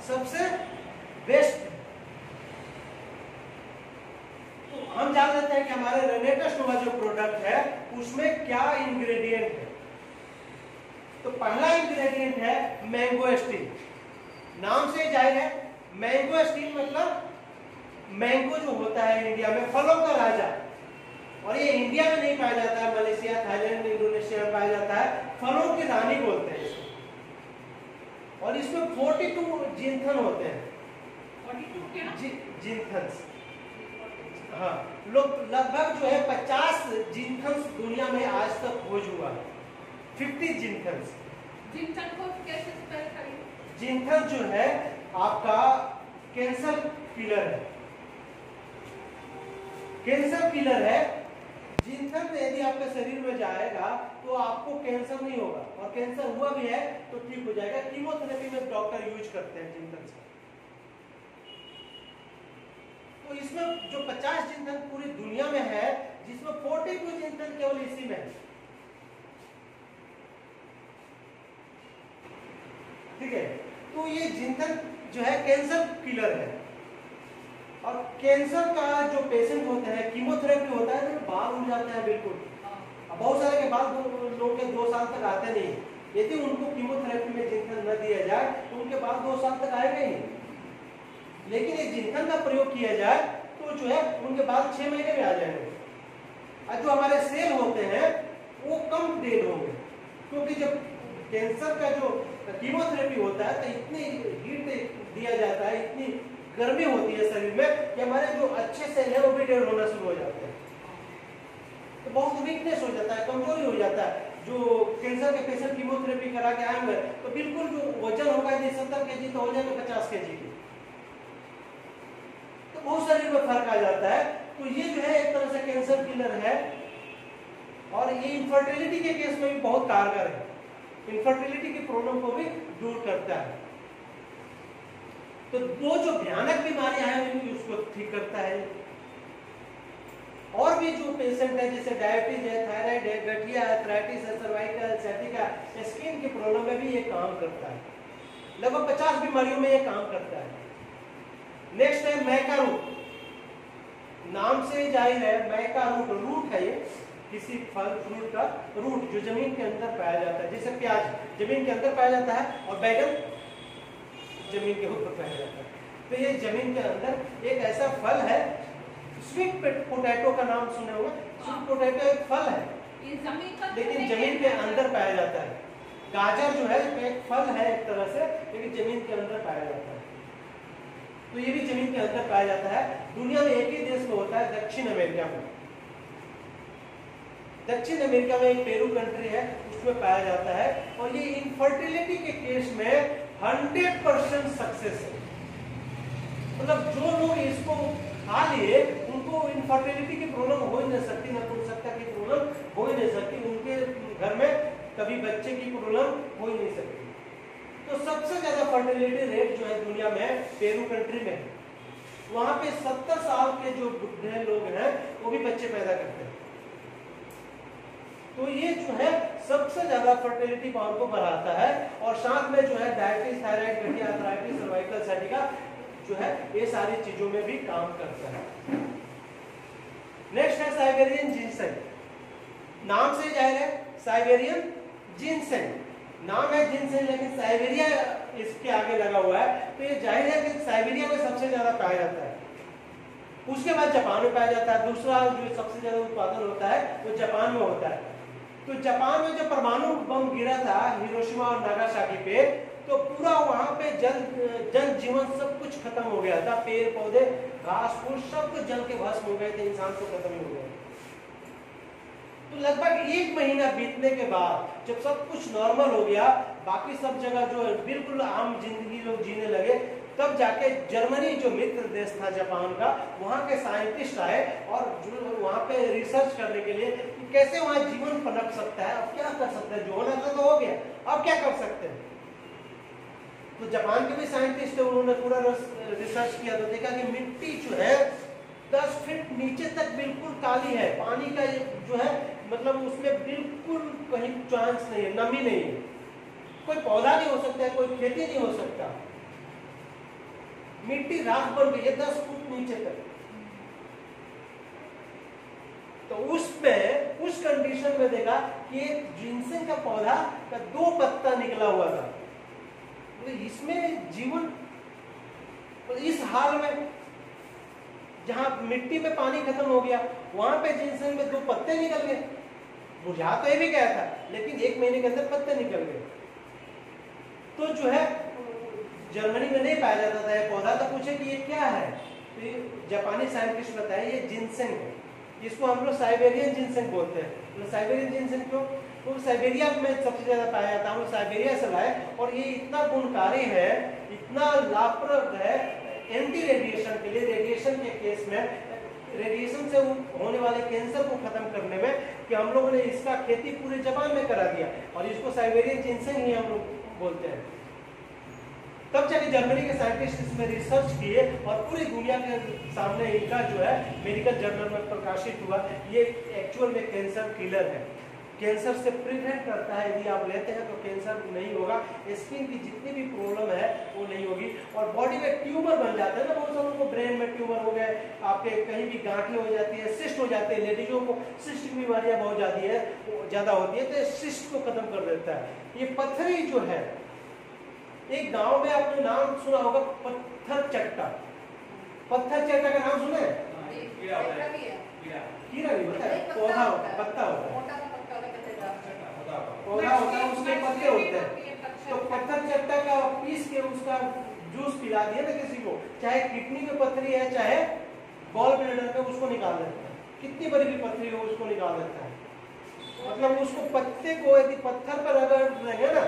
सबसे बेस्ट। तो हम जान लेते हैं कि हमारे रेनेटस नोवा जो प्रोडक्ट है उसमें क्या इंग्रेडिएंट है। तो पहला इंग्रेडिएंट है मैंगो स्टील। नाम से जाहिर है मैंगो स्टील मतलब मैंगो जो होता है इंडिया में फलों का राजा, और ये इंडिया में नहीं पाया जाता है, मलेशिया, थाईलैंड, इंडोनेशिया में पाया जाता है। फलों की रानी बोलते हैं इसको। और इसमें 42 जिंथन होते हैं। 42 क्या? जिंथन्स। हाँ, लोग लगभग जो है 50 जिंथन्स दुनिया में आज तक खोज हुआ है। 50 जिंथन्स। जिंथन को कैसे स्पेल करें? जिंथन जो है आपका कैंसर किलर है। कैंसर किलर है। जिंथन यदि आपके शरीर में जाएगा तो आपको कैंसर नहीं होगा, और कैंसर हुआ भी है तो ठीक हो जाएगा। कीमोथेरेपी में डॉक्टर यूज करते हैं जिंथन से। तो इसमें जो 50 जिंथन पूरी दुनिया में है, जिसमें 42 जिंथन केवल इसी में है। ठीक है, तो ये जिंथन जो है कैंसर किलर है। और कैंसर का जो पेशेंट होते हैं, कीमोथेरेपी होता है तो बाल उड़ जाते हैं बिल्कुल। अब बहुत सारे के बाल लोग के 2 साल तक आते नहीं। यदि उनको कीमोथेरेपी में जिंथन न दिया जाए तो उनके बाल 2 साल तक आएंगे ही। लेकिन ये जिंथन का प्रयोग किया जाए तो जो है उनके बाल 6 महीने में आ जाएंगे। और जो हमारे सेल होते हैं वो कम डेड होंगे, क्योंकि जब कैंसर का जो कीमोथेरेपी होता है तो इतनी हीट दिया जाता है, इतनी गर्मी होती है शरीर में कि हमारे जो अच्छे सेल है वो भी डेड होना शुरू हो जाते हैं। तो बहुत वीकनेस हो जाता है, कमजोरी हो जाता है। जो कैंसर के पेशेंट कीमोथेरेपी करा के आएंगे तो बिल्कुल जो वजन होगा यदि 70 kg तो हो जाएगा 50 kg की। तो बहुत शरीर में फर्क आ जाता है। तो ये जो है एक तरह से कैंसर किलर है, और ये इनफर्टिलिटी के केस में भी बहुत कारगर है। इनफर्टिलिटी की प्रॉब्लम को भी दूर करता है। तो वो जो भयानक बीमारियां हैं उसको ठीक करता है। और भी जो पेशेंट है जैसे डायबिटीज है, थायराइड है, गठिया है, आर्थराइटिस है, सर्वाइकल, सैटिका, स्किन की प्रॉब्लम में भी ये काम करता है। लगभग 50 बीमारियों में ये काम करता है। नेक्स्ट है मैका रूट। नाम से जाहिर है मैका रूट, रूट है ये किसी फल फ्रूट का रूट जो जमीन के अंदर पाया जाता है। जैसे प्याज जमीन के अंदर पाया जाता है और बैगन जमीन के ऊपर पाया जाता है। तो ये जमीन के अंदर एक ऐसा फल है। स्वीट पोटैटो का नाम सुने होंगे। स्वीट पोटैटो एक फल है, लेकिन जमीन के अंदर पाया जाता है। गाजर जो है एक फल है एक तरह से, लेकिन जमीन के अंदर पाया जाता है। तो ये भी जमीन के अंदर पाया जाता है। दुनिया में एक ही देश में होता है, दक्षिण अमेरिका में। दक्षिण अमेरिका में एक पेरू कंट्री है, उसमें पाया जाता है। और ये इनफर्टिलिटी के केस में 100% सक्सेस है। मतलब जो लोग इसको खा लिए उनको इनफर्टिलिटी की प्रॉब्लम हो ही नहीं सकती, नपुंसकता की प्रॉब्लम हो ही नहीं सकती, उनके घर में कभी बच्चे की प्रॉब्लम हो ही नहीं सकती। तो सबसे ज्यादा फर्टिलिटी रेट जो है दुनिया में पेरू कंट्री में है। वहां पे 70 साल के जो बुढ़े लोग हैं वो भी बच्चे पैदा करते हैं। तो ये जो है सबसे ज्यादा फर्टिलिटी पावर को बढ़ाता है। और साथ में जो है डायबिटीज, थायराइड, गठिया, आर्थराइटिस, सर्वाइकल, सैटिका जो है ये सारी चीजों में भी काम करता है। नेक्स्ट है साइबेरियन जिनसेन। नाम से जाहिर है साइबेरियन जिनसेन। नाम है जिनसेन लेकिन साइबेरिया इसके आगे लगा हुआ है, तो ये जाहिर है कि साइबेरिया में सबसे ज्यादा पाया जाता है। उसके बाद जापान में पाया जाता है। दूसरा जो सबसे ज्यादा उत्पादन होता है वो जापान में होता है। तो जापान में जब परमाणु बम गिरा था हिरोशिमा और नागासाकी पे, तो पूरा वहां पे जन जीवन सब कुछ खत्म हो गया था। पेड़ पौधे, घास फूस सब कुछ जल के भस्म हो गए थे, इंसान तो खत्म ही हो गए। तो लगभग 1 महीना बीतने के बाद जब सब कुछ नॉर्मल हो गया, बाकी सब जगह जो बिल्कुल आम जिंदगी लोग जीने लगे, तब जाके जर्मनी जो मित्र देश था जापान का, वहां के साइंटिस्ट आए और जो वहां पे रिसर्च करने के लिए कि कैसे वहां जीवन पनप सकता है, अब क्या कर सकते हैं, जो होना था तो हो गया, अब क्या कर सकते हैं। तो जापान के भी साइंटिस्ट थे, उन्होंने पूरा रिसर्च किया तो देखा कि मिट्टी जो है 10 फीट नीचे तक बिल्कुल काली है। पानी का जो है मतलब उसमें बिल्कुल कहीं चांस नहीं है, नमी नहीं है, कोई पौधा नहीं हो सकता है, कोई खेती नहीं हो सकता। मिट्टी राख बन गई है 10 फुट नीचे तक। तो उसमें उस कंडीशन में देखा कि एक जिनसेन का पौधा का 2 पत्ता निकला हुआ था। तो इसमें जीवन, इस हाल में जहां मिट्टी में पानी खत्म हो गया वहां पे जिनसेन में 2 पत्ते निकल गए। मुरझा तो ये भी गया था, लेकिन 1 महीने के अंदर पत्ते निकल गए। तो जो है जर्मनी में नहीं पाया जाता था ये पौधा। तो पूछे कि ये क्या है, तो ये जापानी साइंटिस्ट बताया ये जिनसेन है। इसको हम लोग साइबेरियन जिनसेन बोलते हैं। तो साइबेरियन जिनसेन क्यों? तो साइबेरिया में सबसे ज्यादा पाया जाता है। हम लोग साइबेरिया से लाए और ये इतना गुणकारी है, इतना लाभप्रद है एंटी रेडिएशन के लिए। रेडिएशन के केस में रेडिएशन से होने वाले कैंसर को खत्म करने में कि हम लोगों ने इसका खेती पूरे जापान में करा दिया और इसको साइबेरियन जिनसेन ही हम लोग बोलते हैं। तब जाके जर्मनी के साइंटिस्ट इसमें रिसर्च किए और पूरी दुनिया के सामने इनका जो है मेडिकल जर्नल में प्रकाशित हुआ। ये एक्चुअल में कैंसर किलर है, कैंसर से प्रिवेंट करता है। यदि आप लेते हैं तो कैंसर नहीं होगा, स्किन की जितनी भी प्रॉब्लम है वो नहीं होगी। और बॉडी में ट्यूमर बन जाते हैं ना, बहुत सारे को ब्रेन में ट्यूमर हो गए, आपके कहीं भी गांठें हो जाती है, सिस्ट हो जाते हैं। लेडीजों को सिस्ट की बीमारियां बहुत ज्यादा होती है, तो सिस्ट को खत्म कर देता है। ये पत्थरी जो है, एक गांव में आपने नाम सुना होगा पत्थर चट्टा। पत्थर चट्टा का नाम सुने? कीड़ा नहीं होता है, पौधा होता है, पत्ता होता है, पौधा होता है, उसके पत्ते होते हैं। तो पत्थर चट्टा का पीस के उसका जूस पिला दिया ना किसी को, चाहे किडनी में पत्थरी है चाहे गॉल ब्लैडर में, उसको निकाल देता है। कितनी बड़ी भी पत्थरी हो उसको निकाल देता है। मतलब उसको पत्ते को यदि पत्थर पर अगर देंगे ना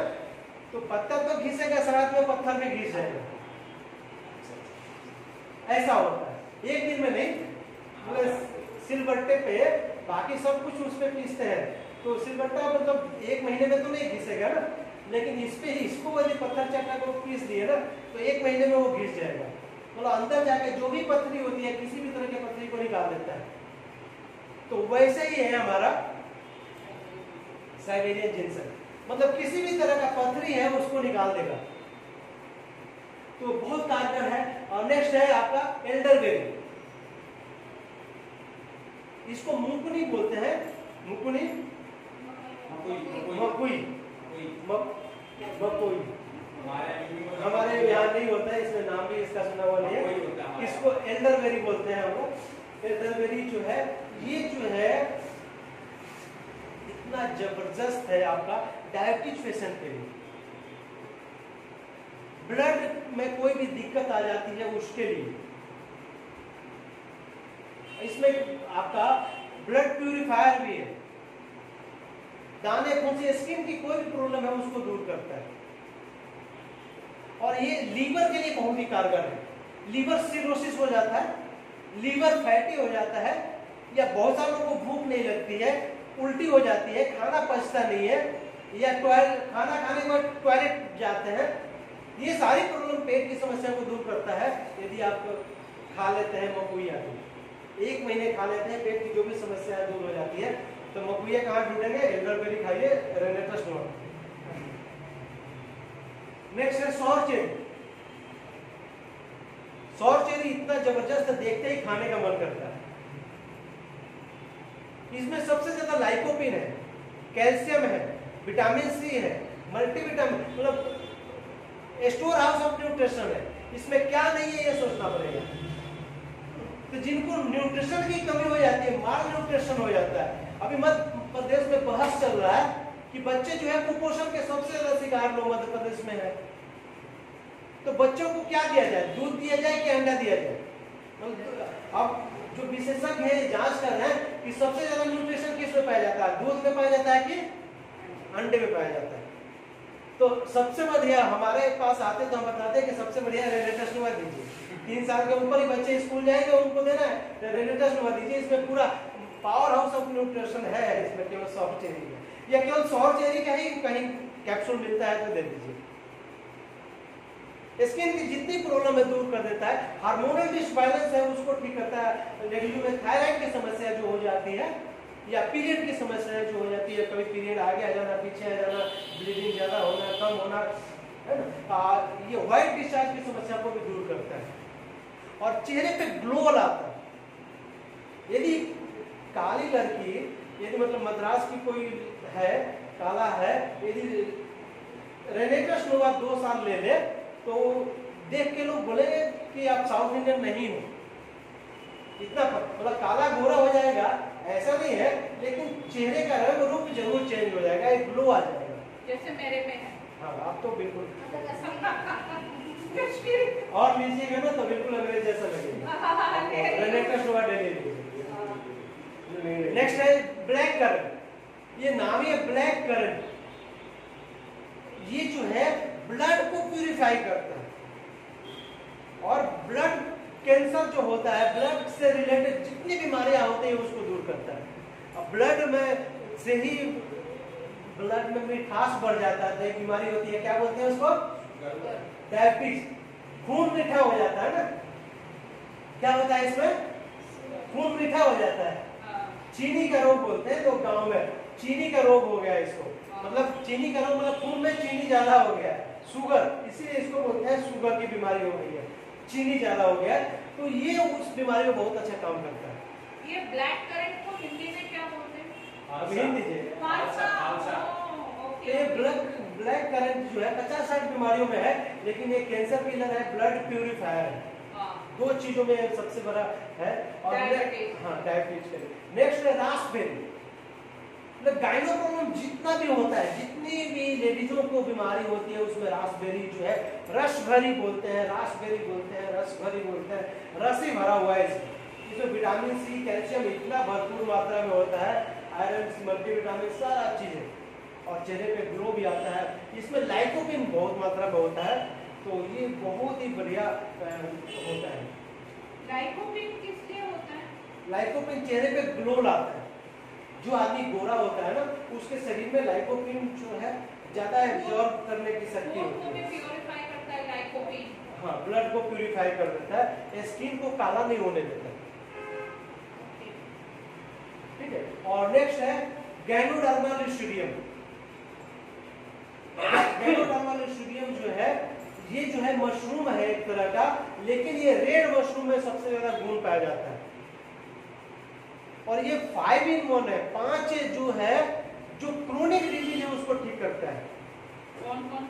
तो पत्थर तो घिसेगा, साथ में पत्थर में घिस जाएगा। ऐसा होता है। एक दिन में नहीं, मतलब सिलबट्टे पे बाकी सब कुछ उस पे पीसते हैं, तो सिलबट्टा मतलब 1 महीने में तो नहीं घिसेगा ना, लेकिन इस पे इसको यदि पत्थर चट्टा को पीस दिए ना तो 1 महीने में वो घिस जाएगा। मतलब अंदर जाके जो भी पत्थरी होती है किसी भी तरह की पत्थरी को निकाल देता है। तो वैसे ही है हमारा साइबेरियन जिनसेन, मतलब किसी भी तरह का पथरी है उसको निकाल देगा। तो बहुत कारगर है। और नेक्स्ट है आपका एल्डरबेरी। इसको मुकुनी बोलते हैं, मुकुनी, मकुई, मकुई। हमारे यहाँ नहीं होता है, इसमें नाम भी इसका सुना हुआ नहीं है। इसको एल्डरबेरी बोलते हैं हम लोग। एल्डरबेरी जो है ये जो है इतना जबरदस्त है आपका डायबिटीज पेशेंट के लिए। ब्लड में कोई भी दिक्कत आ जाती है उसके लिए इसमें आपका ब्लड प्यूरिफायर भी है। दाने फुंसी, स्किन की कोई भी प्रॉब्लम है उसको दूर करता है। और ये लीवर के लिए बहुत ही कारगर है। लीवर सिरोसिस हो जाता है, लीवर फैटी हो जाता है, या बहुत सारे लोगों को भूख नहीं लगती है, उल्टी हो जाती है, खाना पचता नहीं है, या खाना खाने के बाद टॉयलेट जाते हैं। ये सारी प्रॉब्लम पेट की समस्या को दूर करता है यदि आप खा लेते हैं मकुइया। 1 महीने खा लेते हैं, पेट की जो भी समस्या दूर हो जाती है। तो मकुइया कहाँ ढूंढेंगे? एल्डरबेरी खाइए, रेनेटस नोट। नेक्स्ट है सौर चेरी। सौर चेरी इतना जबरदस्त देखते ही खाने का मन करता है। इसमें सबसे ज्यादा लाइकोपिन है, कैल्शियम है, विटामिन सी है, मल्टीविटामिन, मतलब स्टोर हाउस ऑफ न्यूट्रिशन है। इसमें क्या नहीं है ये सोचना पड़ेगा। तो जिनको न्यूट्रिशन की कमी हो जाती है, माल न्यूट्रिशन हो जाता है। अभी मध्य प्रदेश में बहस चल रहा है कि बच्चे जो है कुपोषण के सबसे ज्यादा शिकार लोग मध्य प्रदेश में है। तो बच्चों को क्या दिया जाए? दूध दिया जाए कि अंडा दिया जाए? अब जो विशेषज्ञ है जांच कर रहे हैं कि सबसे ज्यादा न्यूट्रिशन किस में पाया जाता है, दूध में पाया जाता है कि अंडे में पाया जाता है। तो सबसे बढ़िया हमारे पास आते तो हम बताते हैं कि सबसे बढ़िया रेनेटस नोवा दीजिए। 3 साल के ऊपर ही बच्चे स्कूल जाएंगे, उनको देना है रेनेटस नोवा दीजिए। इसमें पूरा पावर हाउस ऑफ न्यूट्रिशन है। इसमें केवल सौर चेरी है, या केवल सौर चेरी का ही कहीं कैप्सूल मिलता है तो दे दीजिए। स्किन की जितनी प्रॉब्लम है दूर कर देता है। हार्मोनल डिसबैलेंस है उसको ठीक करता है। लेडीज में थायराइड की समस्या जो हो जाती है, या पीरियड की समस्या जो हो जाती है, कभी पीरियड आगे आ जाना, पीछे आ जाना, ब्लीडिंग ज्यादा होना, कम होना, है ना, ये व्हाइट डिस्चार्ज की समस्या को भी दूर करता है। और चेहरे पे ग्लो लाता है। यदि काली लड़की, यदि मतलब मद्रास की कोई है, काला है, यदि रेनेटस नोवा 2 साल ले ले तो देख के लोग बोले कि आप साउथ इंडियन नहीं हो। इतना मतलब काला गोरा हो जाएगा ऐसा नहीं है, लेकिन चेहरे का रंग रूप जरूर चेंज हो जाएगा, एक ग्लो आ जाएगा, जैसे मेरे में है। हाँ आप तो बिल्कुल कश्मीरी और लीजिएगा ना तो बिल्कुल अंग्रेज जैसा लगेगा। रेनेटस नोवा डेली। नेक्स्ट है ब्लैक करंट। ये नाम ही है ब्लैक करंट। ये जो है ब्लड को प्यूरिफाई करता है और ब्लड कैंसर जो होता है, ब्लड से रिलेटेड जितनी बीमारियां होती हैं उसको दूर करता है। अब ब्लड में से ही ब्लड में मिठास बढ़ जाता है, एक बीमारी होती है, क्या बोलते हैं उसको, डायबिटीज, खून मीठा हो जाता है ना। क्या होता है इसमें, खून मीठा हो जाता है। चीनी का रोग बोलते हैं लोग गांव में, चीनी का रोग हो गया इसको, मतलब चीनी का रोग मतलब खून में चीनी ज्यादा हो गया, शुगर, इसीलिए इसको बोलते हैं शुगर की बीमारी हो गई है, चीनी ज्यादा हो गया। तो ये उस बीमारी में बहुत अच्छा काम करता है। ये ब्लैक करंट को हिंदी में क्या बोलते हैं? हिंदी दीजिए। ये ब्लैक करंट जो है 50-60 बीमारियों में है, लेकिन ये कैंसर किलर है, ब्लड प्यूरिफायर है। 2 चीजों में सबसे बड़ा है। और डायबिटीज। नेक्स्ट है रास्पबेरी। मतलब गाइनो प्रॉब्लम जितना भी होता है, जितनी भी लेडीजों को बीमारी होती है उसमें रास्पबेरी जो है, रस भरी बोलते हैं, रास्पबेरी बोलते हैं, रस भरी बोलते हैं, रस ही भरा हुआ है इसमें विटामिन सी, कैल्शियम इतना भरपूर मात्रा में होता है, आयरन, मल्टीविटामिन, सारा चीजें, और चेहरे पे ग्लो भी आता है। इसमें लाइकोपिन बहुत मात्रा में होता है, तो ये बहुत ही बढ़िया होता है। लाइकोपिन किस लिए होता है? लाइकोपिन चेहरे पे ग्लो लाता है। जो आदमी गोरा होता है ना, उसके शरीर में लाइकोपिन जो है ज्यादा एब्जॉर्ब करने की शक्ति होती है, प्यूरिफाई करता है लाइकोपिन। हाँ, ब्लड को प्यूरिफाई कर देता है, स्किन को काला नहीं होने देता। ठीक है। और नेक्स्ट है गैनोडर्मा लिस्टीरियम। गैनोडर्मा लिस्टीरियम जो है, ये जो है मशरूम है एक तरह का, लेकिन ये रेड मशरूम में सबसे ज्यादा गुण पाया जाता है, और ये 5 in 1 है, 5 जो है, जो क्रोनिक डिजीज है उसको ठीक करता है। कौन कौन?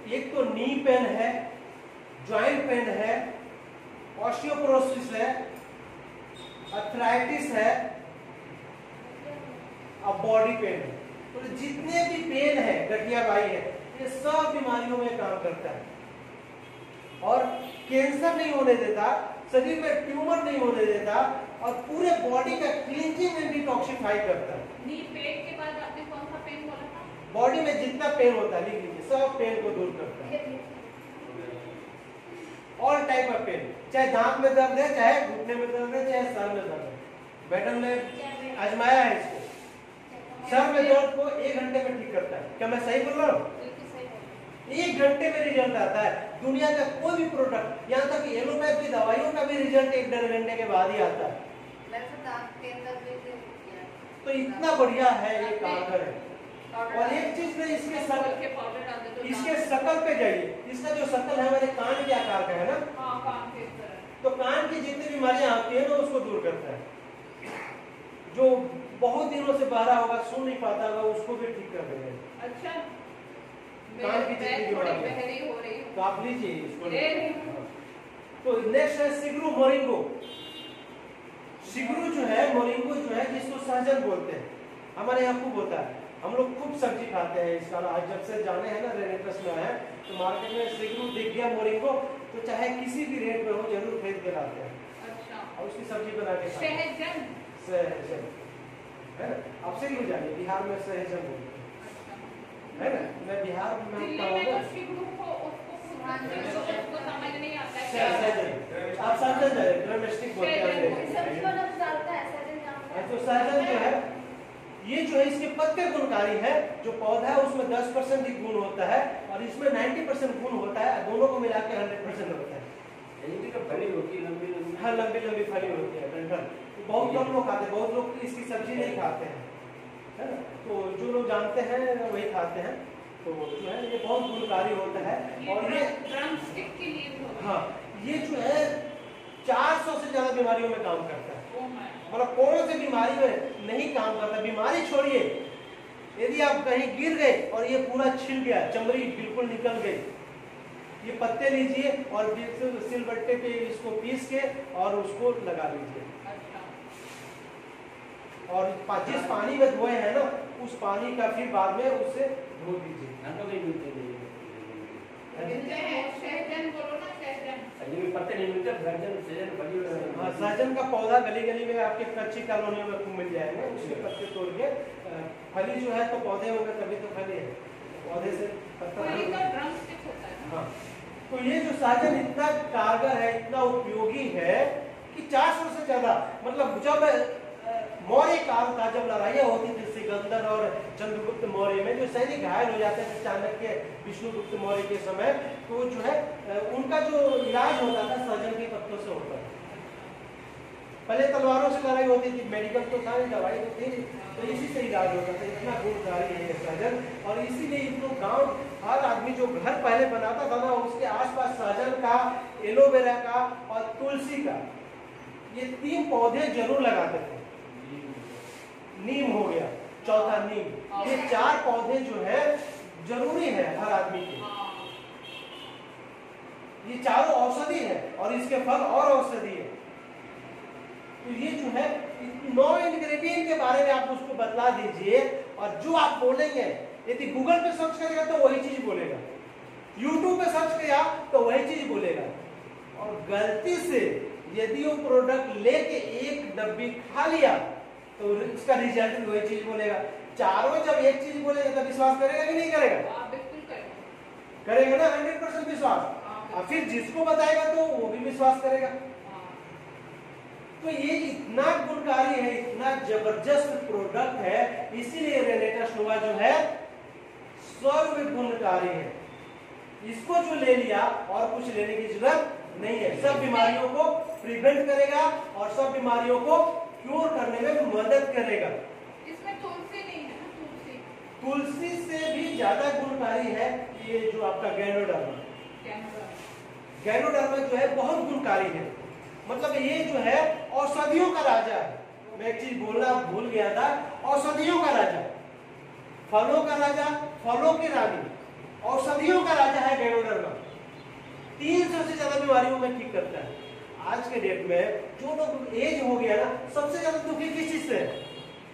एक तो नी पेन है, जॉइंट पेन है, ऑस्टियोपोरोसिस है, अर्थराइटिस है, अब बॉडी पेन है। तो जितने भी पेन है, गठियाबाई है, ये सब बीमारियों में काम करता है, और कैंसर नहीं होने देता, शरीर में ट्यूमर नहीं होने देता, और पूरे बॉडी का क्लींजिंग एंड डिटॉक्सिफाई करता है। नी पेन के बाद आपने कौन सा पेन बोला था? बॉडी में जितना पेन होता है, लिख लीजिए, सब पेन को दूर करता है। ऑल टाइप ऑफ पेन, चाहे दांत में दर्द है, चाहे घुटने में दर्द है, चाहे सर में दर्द है। मैडम ने आजमाया है इसको, सर में दर्द को 1 घंटे में ठीक करता है। क्या मैं सही बोल रहा हूँ? 1 घंटे में रिजल्ट आता है। दुनिया का कोई भी प्रोडक्ट, यहाँ तक एलोपैथ की दवाइयों का भी रिजल्ट 1-1.5 घंटे के बाद ही आता है। तो इतना बढ़िया है, ये कारगर है। और एक चीज में इसके शकल पे जाइए, इसका जो शकल है हमारे कान के आकार का है ना, कान के तरह, तो कान की जितनी बीमारियां आती है ना उसको दूर करता है। जो बहुत दिनों से बहरा होगा, सुन नहीं पाता होगा, उसको भी ठीक कर देगा। अच्छा, कान की जितनी बीमारियां हो रही, तो आप लीजिए इसको। तो नेक्स्ट है सिगरू मोरिंगो। सिगरू जो है, मोरिंगो जो है, जिसको सहजन बोलते हैं, हमारे यहाँ खूब होता है, हम लोग खूब सब्जी खाते हैं इसका। आज जब से जाने हैं ना, रेनेटस में आए तो मार्केट में सिगरू दिख गया, मोरिंगो, तो चाहे किसी भी रेट में हो जरूर खरीद के लाते हैं। अच्छा, और उसकी सब्जी बना के खाते हैं। सहजन है ना, आप सिगरू जानिए, बिहार में सहजन बोलते हैं, है ना। मैं बिहार में आप सहजन जाए, ड्रामेस्टिक बोलते हैं। तो सहजन जो है, ये जो है इसके पत्ते गुणकारी है। जो पौधा है उसमें 10% ही गुण होता है, और इसमें 90% गुण होता है, दोनों को मिला के 100% होता है। फली होती है, लंबी लंबी, हाँ, लंबी लंबी फली होती है, डंठल। बहुत कम लोग खाते हैं, बहुत लोग इसकी सब्जी नहीं खाते हैं, है ना। तो जो लोग जानते हैं वही खाते हैं। तो जो है ये बहुत गुणकारी होता है, और ये ड्रम स्टिक के लिए, हाँ, ये जो है 400 से ज्यादा बीमारियों में काम करता है। Oh my. मतलब कौन सी बीमारी में नहीं काम करता? बीमारी छोड़िए, यदि आप कहीं गिर गए और ये पूरा छिल गया, चमड़ी बिल्कुल निकल गई, ये पत्ते लीजिए और सिलबट्टे पे इसको पीस के और उसको लगा लीजिए, अच्छा. और जिस पानी में धोए हैं ना उस पानी का फिर बाद में उससे धो दीजिए। धंधों में मिलते नहीं मिलते हैं, सहजन बोलो ना, सहजन. अजय में पत्ते नहीं मिलते, सहजन सहजन बड़ी हाँ, सहजन का पौधा गली गली में आपके कच्ची कॉलोनियों में मिल जाएंगे, उसके पत्ते तोड़ के फली जो है तो पौधे होंगे तभी तो फली है, पौधे से पत्ता फली नहीं का होगा। ड्रम स्टिक होता है ना. हाँ, तो ये जो सहजन इतना कारगर है, इतना उपयोगी है कि 400 से ज्यादा, मतलब जब मौर्य काल था, जब लड़ाइयाँ होती थी सिकंदर और चंद्रगुप्त मौर्य में, जो सैनिक घायल हो जाते थे चाणक्य विष्णुगुप्त मौर्य के समय, तो जो है उनका जो इलाज होता था सहजन के पत्तों से होता था। पहले तलवारों से लड़ाई होती थी, मेडिकल तो था नहीं, दवाई तो थी, तो इसी से इलाज होता था। इतना गुणकारी है सहजन, और इसीलिए इनको गांव हर आदमी जो घर पहले बनाता था ना, उसके आसपास सहजन का, एलोवेरा का और तुलसी का, ये 3 पौधे जरूर लगाते थे। नीम हो गया, चौथा नीम, ये 4 पौधे जो है जरूरी है हर आदमी के। ये चारों औषधि है और इसके फल और औषधि है। तो ये जो है 9 इंग्रेडिएंट के बारे में आप उसको बतला दीजिए, और जो आप बोलेंगे, यदि गूगल पे सर्च करेगा तो वही चीज बोलेगा, यूट्यूब पे सर्च किया तो वही चीज बोलेगा, और गलती से यदि वो प्रोडक्ट लेके एक डब्बी खा लिया तो उसका रिजल्ट भी वही चीज बोलेगा। चारों जब एक चीज बोलेगा तो विश्वास करेगा कि नहीं करेगा? बिल्कुल करेगा ना, 100% विश्वास। और फिर जिसको बताएगा तो वो भी विश्वास करेगा। तो ये इतना गुणकारी है, इतना जबरदस्त प्रोडक्ट है, इसीलिए रेनेटस नोवा जो है सर्व गुणकारी है। इसको जो ले लिया और कुछ लेने की जरूरत नहीं है, सब बीमारियों को प्रिवेंट करेगा और सब बीमारियों को क्योर करने में मदद करेगा। इसमें तुलसी नहीं है ना? तुलसी, तुलसी से भी ज्यादा गुणकारी है ये जो आपका गैनोडर्मा। गैनोडर्मा जो है बहुत गुणकारी है, मतलब ये जो है औषधियों का राजा है। मैं एक चीज बोलना भूल गया था, औषधियों का राजा, फलों का राजा, फलों की रानी, औषधियों का राजा है गैनोडर्मा। 300 से ज्यादा बीमारियों में ठीक करता है। आज के डेट में जो लोग एज हो गया ना, सबसे ज्यादा दुखी किस चीज से?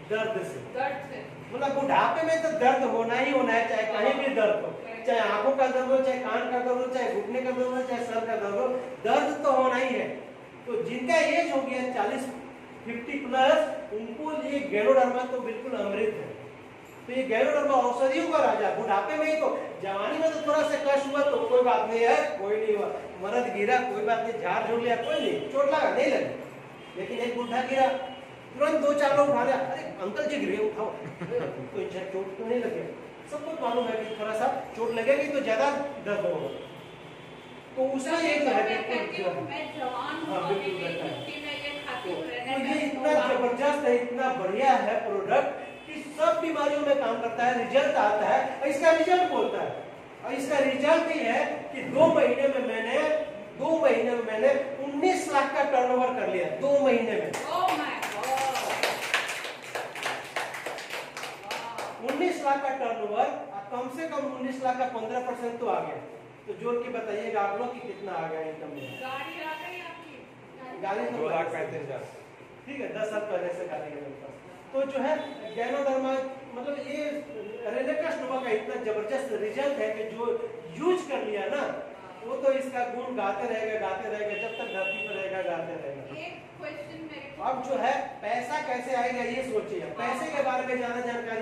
दर्द से। दर्द से, मतलब बुढ़ापे में तो दर्द होना ही होना है, चाहे कहीं भी दर्द हो, चाहे आंखों का दर्द हो, चाहे कान का दर्द हो, चाहे घुटने का दर्द हो, चाहे सर का दर्द हो, दर्द तो होना ही है। तो जिनका एज हो गया 40-50 प्लस, उनको ये गैनोडर्मा तो बिल्कुल अमृत है। तो ये गैनोडर्मा औषधियों का राजा, बुढ़ापे में ही तो, जवानी में तो थोड़ा सा कष्ट हुआ तो कोई बात नहीं है, कोई नहीं हुआ, मर्द गिरा कोई बात नहीं, झाड़ झूल लिया कोई नहीं, चोट लगा नहीं लगी। लेकिन एक बुढ़ा गिरा, तुरंत 2-4 लोग उठा लिया, अरे अंकल जी गिरे उठाओ, कोई चोट तो नहीं लगे। सबको मालूम है कि थोड़ा सा चोट लगेगी तो ज्यादा दर्द होगा, तो उसमें ये जो है मैं जवान हूं, हाँ, बिल्कुल मेरी रहता है। 50 में ये खाती हूं, तो ये इतना जबरदस्त है, इतना बढ़िया है प्रोडक्ट कि सब बीमारियों में काम करता है, रिजल्ट आता है, और इसका रिजल्ट बोलता है। और इसका रिजल्ट ये है कि 2 महीने में मैंने 19 लाख का टर्नओवर कर लिया, 2 महीने में। ओह माय गॉड, 19 लाख का टर्नओवर, कम से कम 19 लाख का 15% तो आ गया। तो जोड़ के बताइएगा आप लोग कि कितना आ गया इनकम में। गाड़ी आ गई आपकी? गाड़ी तो 2,35,000। ठीक है, 10 साल पहले से गाड़ी है मेरे पास। तो जो है गैनोडर्मा, मतलब ये रेनेटस नोवा का इतना जबरदस्त रिजल्ट है कि जो यूज कर लिया ना, वो तो इसका गुण गाते रहेगा, जब तक धरती पर रहेगा गाते रहेगा। एक क्वेश्चन मेरे को, अब जो है पैसा कैसे आएगा ये सोचिए। पैसे के बारे में ज्यादा जानकारी